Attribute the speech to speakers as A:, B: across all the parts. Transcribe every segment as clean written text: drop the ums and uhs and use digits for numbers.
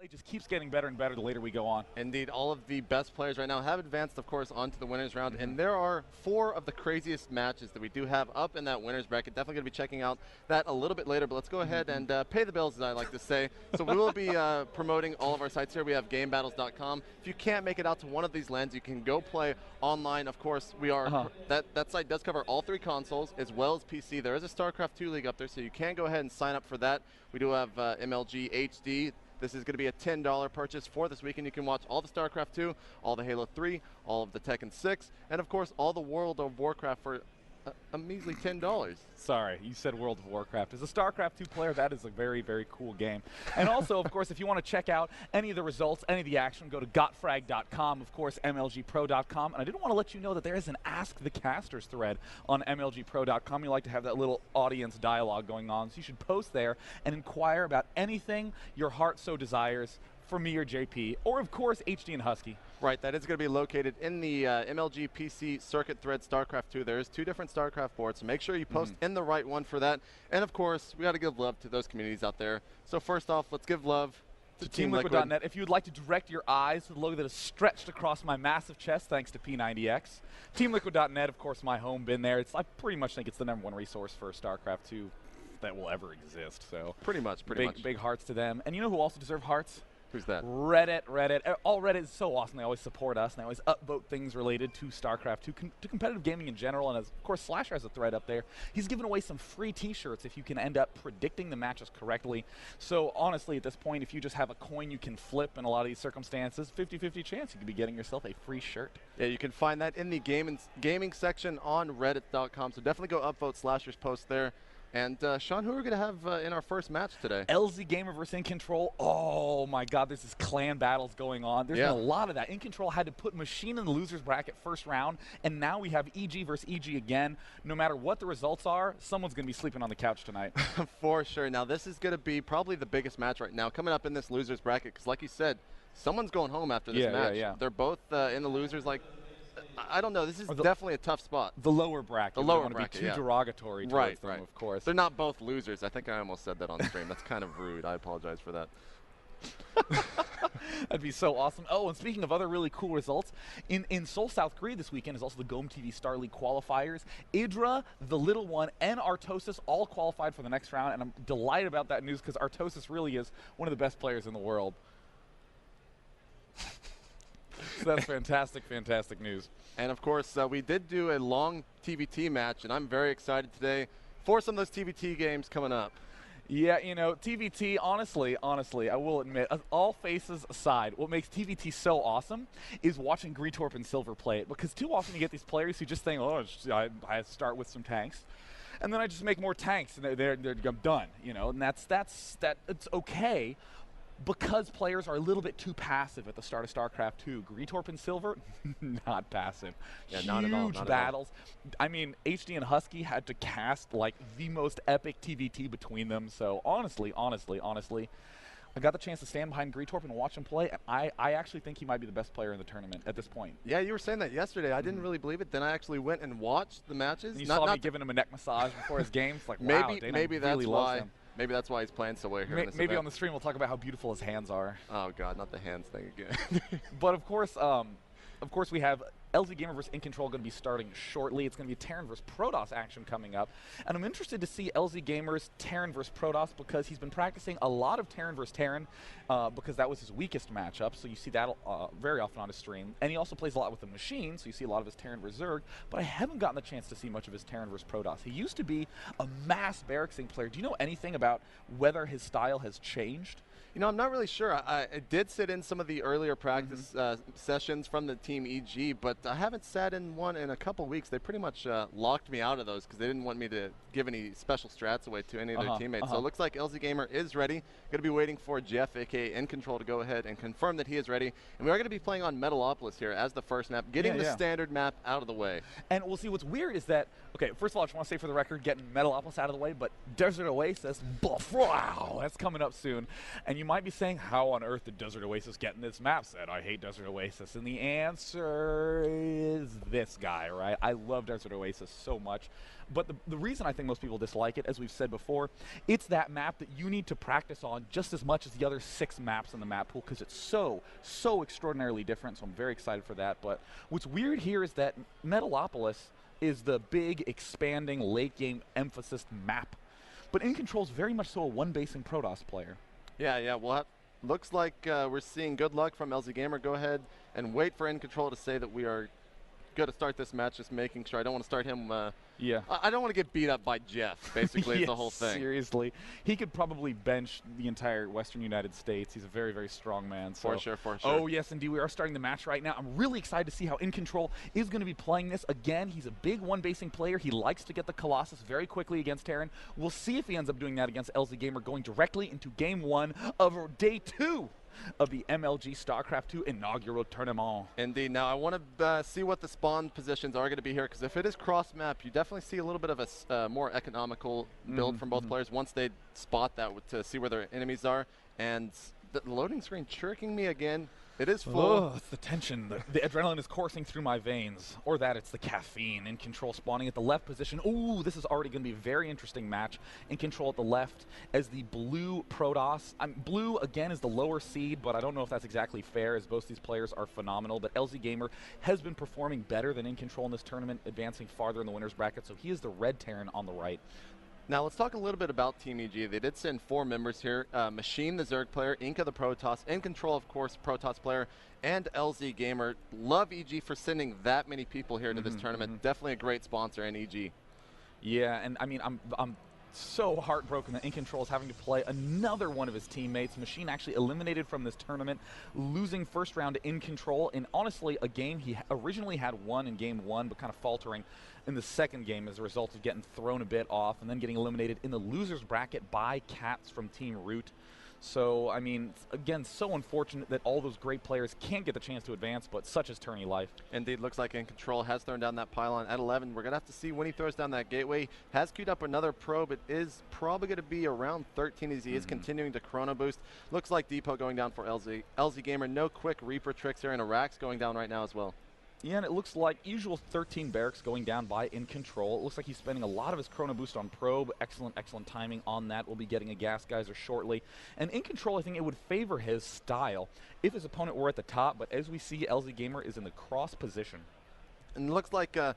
A: It just keeps getting better and better the later we go on.
B: Indeed, all of the best players right now have advanced, of course, onto the winners round, and there are 4 of the craziest matches that we do have up in that winners bracket. Definitely going to be checking out that a little bit later, but let's go ahead and pay the bills, as I like to say. So we will be promoting all of our sites here. We have GameBattles.com. If you can't make it out to one of these lands, you can go play online. Of course, we are that site does cover all 3 consoles as well as PC. There is a StarCraft 2 league up there, so you can go ahead and sign up for that. We do have MLG HD. This is going to be a $10 purchase for this weekend. You can watch all the StarCraft 2, all the Halo 3, all of the Tekken 6, and of course all the World of Warcraft for a measly $10.
A: Sorry, you said World of Warcraft. As a StarCraft 2 player, that is a very, very cool game. And also, of course, if you want to check out any of the results, any of the action, go to gotfrag.com, of course, MLGpro.com. And I didn't want to let you know that there is an Ask the Casters thread on MLGpro.com. You like to have that little audience dialogue going on, so you should post there and inquire about anything your heart so desires for me or JP, or of course HD and Husky.
B: Right, that is going to be located in the MLG PC Circuit Thread StarCraft 2. There's 2 different StarCraft boards, so make sure you post in the right one for that. And of course, we got to give love to those communities out there. So first off, let's give love to
A: TeamLiquid.net. If you would like to direct your eyes to the logo that is stretched across my massive chest, thanks to P90X. TeamLiquid.net, of course, my home, been there. I pretty much think it's the #1 resource for StarCraft 2 that will ever exist. So
B: pretty much.
A: Big hearts to them. And you know who also deserve hearts?
B: Who's that?
A: Reddit. All Reddit is so awesome. They always support us, and they always upvote things related to StarCraft, to competitive gaming in general. And as, of course, Slasher has a thread up there. He's giving away some free T-shirts if you can end up predicting the matches correctly. So honestly, at this point, if you just have a coin you can flip in a lot of these circumstances, 50-50 chance you could be getting yourself a free shirt.
B: Yeah, you can find that in the gaming section on Reddit.com. So definitely go upvote Slasher's post there. And Sean, who are we going to have in our first match today?
A: LZGamer versus InControl. Oh my God, there's this clan battles going on. There's been a lot of that. InControl had to put Machine in the losers bracket first round, and now we have EG versus EG again. No matter what the results are, someone's going to be sleeping on the couch tonight.
B: For sure. Now this is going to be probably the biggest match right now coming up in this losers bracket, because like you said, someone's going home after this match. They're both in the losers. Like, I don't know. This is definitely a tough spot.
A: The lower bracket.
B: The lower bracket,
A: be too derogatory towards them, of course.
B: They're not both losers. I think I almost said that on stream. That's kind of rude. I apologize for that.
A: That'd be so awesome. Oh, and speaking of other really cool results, in Seoul, South Korea this weekend is also the GOM TV Star League qualifiers. Idra, the Little One, and Artosis all qualified for the next round, and I'm delighted about that news because Artosis really is one of the best players in the world. So that's fantastic, fantastic news.
B: And of course, we did do a long TVT match, and I'm very excited today for some of those TVT games coming up.
A: Yeah, you know, TVT, honestly, I will admit, all faces aside, what makes TVT so awesome is watching Greetorp and Silver play it, because too often you get these players who just think, oh, I start with some tanks, and then I just make more tanks, and I'm done, you know, and that's it's okay. Because players are a little bit too passive at the start of StarCraft 2. Greetorp and Silver, not passive.
B: Yeah,
A: Huge
B: not at all, not
A: battles. I mean, HD and Husky had to cast like the most epic TVT between them. So honestly, I got the chance to stand behind Greetorp and watch him play, and I actually think he might be the best player in the tournament at this point.
B: Yeah, you were saying that yesterday. I didn't really believe it. Then I actually went and watched the matches.
A: And you saw me giving him a neck massage before his games. Like, wow,
B: maybe that's
A: really
B: why.
A: loves him.
B: Maybe that's why he's playing so well here in this
A: maybe
B: event.
A: on the stream we'll talk about how beautiful his hands are.
B: Oh God, not the hands thing again.
A: But of course we have LZGamer versus InControl going to be starting shortly. It's going to be Terran versus Protoss action coming up. And I'm interested to see LZGamer's Terran versus Protoss because he's been practicing a lot of Terran versus Terran because that was his weakest matchup. So you see that very often on his stream. And he also plays a lot with the Machine, so you see a lot of his Terran versus Zerg. But I haven't gotten the chance to see much of his Terran versus Protoss. He used to be a mass barracksing player. Do you know anything about whether his style has changed?
B: You know, I'm not really sure. I did sit in some of the earlier practice sessions from the Team EG, but I haven't sat in one in a couple weeks. They pretty much locked me out of those because they didn't want me to give any special strats away to any of their teammates. So it looks like LZGamer is ready. Going to be waiting for Jeff, a.k.a. InControl, to go ahead and confirm that he is ready. And we are going to be playing on Metalopolis here as the first map, getting the standard map out of the way.
A: And we'll see what's weird is that, okay, first of all, I just want to say for the record, getting Metalopolis out of the way, but Desert Oasis, wow, that's coming up soon. And you you might be saying, how on earth did Desert Oasis get in this map set? I hate Desert Oasis. And the answer is this guy, right? I love Desert Oasis so much. But the reason I think most people dislike it, as we've said before, it's that map that you need to practice on just as much as the other 6 maps in the map pool, because it's so extraordinarily different, so I'm very excited for that. But what's weird here is that Metalopolis is the big, expanding, late-game emphasis map. But InControl is very much so a one-basing Protoss player.
B: Yeah, well, looks like we're seeing good luck from LZGamer. Go ahead and wait for InControl to say that we are good to start this match, just making sure. I don't want to start him.
A: Yeah.
B: I don't want to get beat up by Jeff, basically, is the whole thing.
A: Seriously. He could probably bench the entire Western United States. He's a very, very strong man. So.
B: For sure.
A: Oh, yes, indeed. We are starting the match right now. I'm really excited to see how InControl is going to be playing this. Again, he's a big one-basing player. He likes to get the Colossus very quickly against Terran. We'll see if he ends up doing that against LZGamer, going directly into Game 1 of Day 2 of the MLG StarCraft 2 inaugural tournament.
B: Indeed. Now, I want to see what the spawn positions are going to be here, because if it is cross-map, you definitely see a little bit of a more economical build from both players once they spot that to see where their enemies are. And the loading screen chirking me again. It is full.
A: Oh, it's the tension. The adrenaline is coursing through my veins. Or that, it's the caffeine. InControl spawning at the left position. Ooh, this is already going to be a very interesting match. InControl at the left as the blue Protoss. Blue, again, is the lower seed, but I don't know if that's exactly fair, as both these players are phenomenal. But LZGamer has been performing better than InControl in this tournament, advancing farther in the winner's bracket, so he is the red Terran on the right.
B: Now let's talk a little bit about Team EG. They did send 4 members here. Machine, the Zerg player, Inca, the Protoss, InControl, of course, Protoss player, and LZGamer. Love EG for sending that many people here to this tournament. Definitely a great sponsor in EG.
A: Yeah, and I mean, I'm so heartbroken that InControl is having to play another one of his teammates. Machine actually eliminated from this tournament, losing first round to InControl in, honestly, a game he originally had won in Game 1, but kind of faltering in the second game as a result of getting thrown a bit off and then getting eliminated in the loser's bracket by Cats from Team Root. So, I mean, again, so unfortunate that all those great players can't get the chance to advance, but such is tourney life.
B: Indeed, looks like InControl has thrown down that pylon at 11. We're going to have to see when he throws down that gateway. Has queued up another probe. It is probably going to be around 13 as he is continuing to chrono boost. Looks like Depot going down for LZGamer. No quick Reaper tricks here, and Iraq's going down right now as well.
A: Yeah, and it looks like usual 13 barracks going down by InControl. It looks like he's spending a lot of his chrono boost on probe. Excellent timing on that. We'll be getting a gas geyser shortly. And InControl, I think it would favor his style if his opponent were at the top, but as we see, LZGamer is in the cross position.
B: And it looks like, I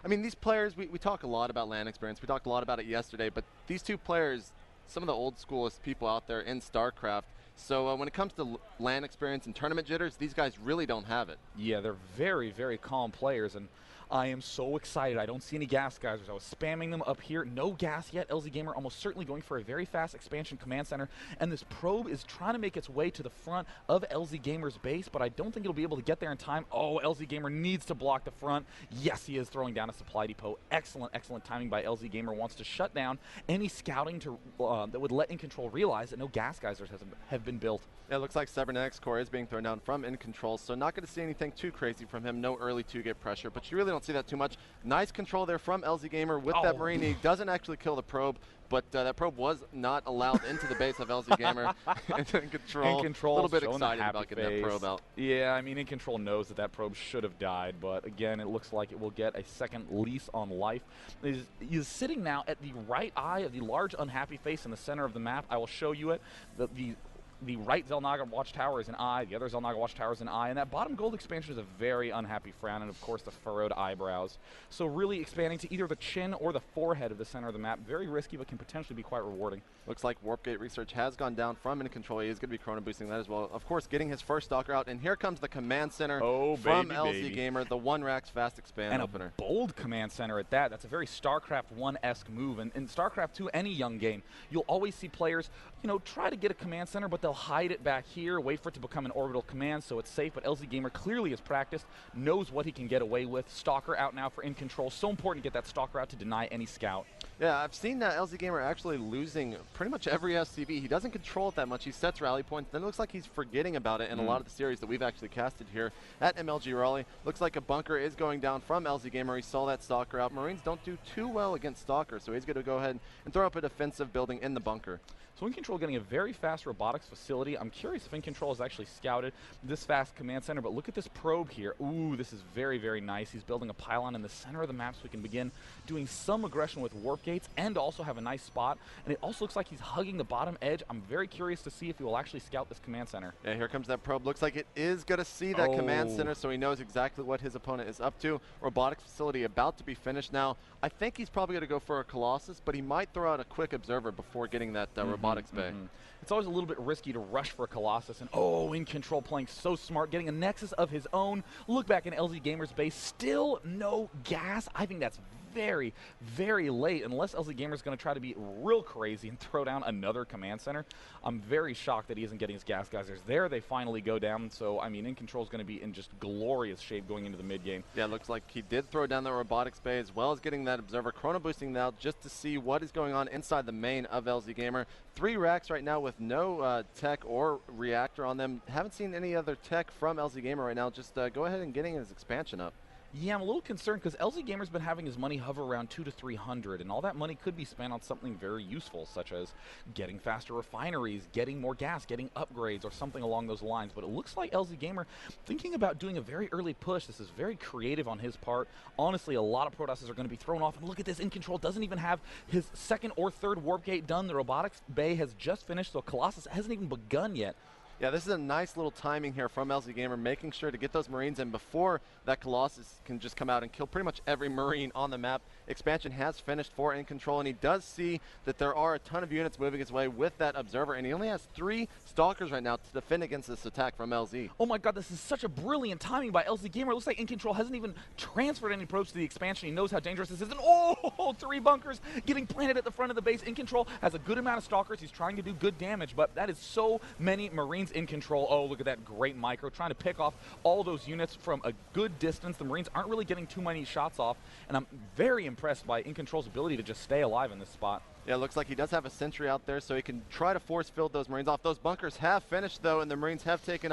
B: mean, these players, we talk a lot about LAN experience. We talked a lot about it yesterday, but these two players, some of the old schoolest people out there in StarCraft. So when it comes to LAN experience and tournament jitters, these guys really don't have it.
A: Yeah, they're very, very calm players, and I am so excited. I don't see any gas geysers. I was spamming them up here. No gas yet. LZGamer almost certainly going for a very fast expansion command center, and this probe is trying to make its way to the front of LZGamer's base, but I don't think it'll be able to get there in time. Oh, LZGamer needs to block the front. Yes, he is throwing down a supply depot. Excellent timing by LZGamer. Wants to shut down any scouting to that would let InControl realize that no gas geysers have been built.
B: It looks like Cybernetics core is being thrown down from InControl, so not going to see anything too crazy from him. No early 2-gate pressure, but you really don't see that too much. Nice control there from LZGamer with that Marine. He doesn't actually kill the probe, but that probe was not allowed into the base of LZGamer. InControl, a little bit excited about getting that probe out.
A: Yeah, I mean, InControl knows that probe should have died, but again, it looks like it will get a second lease on life. He's sitting now at the right eye of the large unhappy face in the center of the map. I will show you it. The right Xel'Naga watchtower is an eye, the other Xel'Naga watchtower is an eye, and that bottom gold expansion is a very unhappy frown, and of course the furrowed eyebrows. So really expanding to either the chin or the forehead of the center of the map. Very risky, but can potentially be quite rewarding.
B: Looks like Warp Gate research has gone down from InControl. He is going to be chrono boosting that as well. Of course, getting his first Stalker out, and here comes the command center from LZGamer, the 1-Rax fast expand opener.
A: A bold command center at that. That's a very StarCraft 1-esque move, and in StarCraft 2, any young game, you'll always see players, you know, try to get a command center, but they'll hide it back here, wait for it to become an orbital command so it's safe, but LZGamer clearly has practiced, knows what he can get away with. Stalker out now for InControl. So important to get that Stalker out to deny any scout.
B: Yeah, I've seen LZGamer actually losing pretty much every SCV. He doesn't control it that much. He sets rally points, then it looks like he's forgetting about it in a lot of the series that we've actually casted here at MLG Raleigh. Looks like a bunker is going down from LZGamer. He saw that Stalker out. Marines don't do too well against Stalker, so he's going to go ahead and throw up a defensive building in the bunker.
A: So InControl getting a very fast robotics facility. I'm curious if InControl has actually scouted this fast command center, but look at this probe here. Ooh, this is very, very nice. He's building a pylon in the center of the map so we can begin doing some aggression with warp gates and also have a nice spot. And it also looks like he's hugging the bottom edge. I'm very curious to see if he will actually scout this command center.
B: Yeah, here comes that probe. Looks like it is going to see that command center, so he knows exactly what his opponent is up to. Robotics facility about to be finished now. I think he's probably going to go for a Colossus, but he might throw out a quick observer before getting that robotics bay.
A: It's always a little bit risky to rush for a Colossus, and InControl playing so smart, getting a Nexus of his own. Look back in LZGamer's base, still no gas. I think that's very, very late, unless LZGamer's going to try to be real crazy and throw down another command center. I'm very shocked that he isn't getting his gas geysers there. They finally go down, so I mean, InControl's going to be in just glorious shape going into the mid game.
B: Yeah, looks like he did throw down the robotics bay as well as getting that observer chrono boosting now just to see what is going on inside the main of LZGamer. 3 racks right now with no tech or reactor on them. Haven't seen any other tech from LZGamer right now. Just go ahead and getting his expansion up.
A: Yeah, I'm a little concerned because LZGamer's been having his money hover around 200 to 300, and all that money could be spent on something very useful, such as getting faster refineries, getting more gas, getting upgrades, or something along those lines. But it looks like LZGamer thinking about doing a very early push. This is very creative on his part. Honestly, a lot of Protosses are going to be thrown off, and look at this. InControl doesn't even have his second or third warp gate done. The robotics bay has just finished, so Colossus hasn't even begun yet.
B: Yeah, this is a nice little timing here from LZGamer, making sure to get those Marines in before that Colossus can just come out and kill pretty much every Marine on the map. Expansion has finished for InControl, and he does see that there are a ton of units moving his way with that Observer, and he only has 3 Stalkers right now to defend against this attack from LZ.
A: Oh my god, this is such a brilliant timing by LZGamer. It looks like InControl hasn't even transferred any probes to the expansion. He knows how dangerous this is, and 3 bunkers getting planted at the front of the base. InControl has a good amount of Stalkers. He's trying to do good damage, but that is so many Marines InControl. Oh, look at that great micro, trying to pick off all those units from a good distance. The Marines aren't really getting too many shots off, and I'm very impressed by InControl's ability to just stay alive in this spot.
B: Yeah, it looks like he does have a sentry out there, so he can try to force field those Marines off. Those bunkers have finished, though, and the Marines have taken up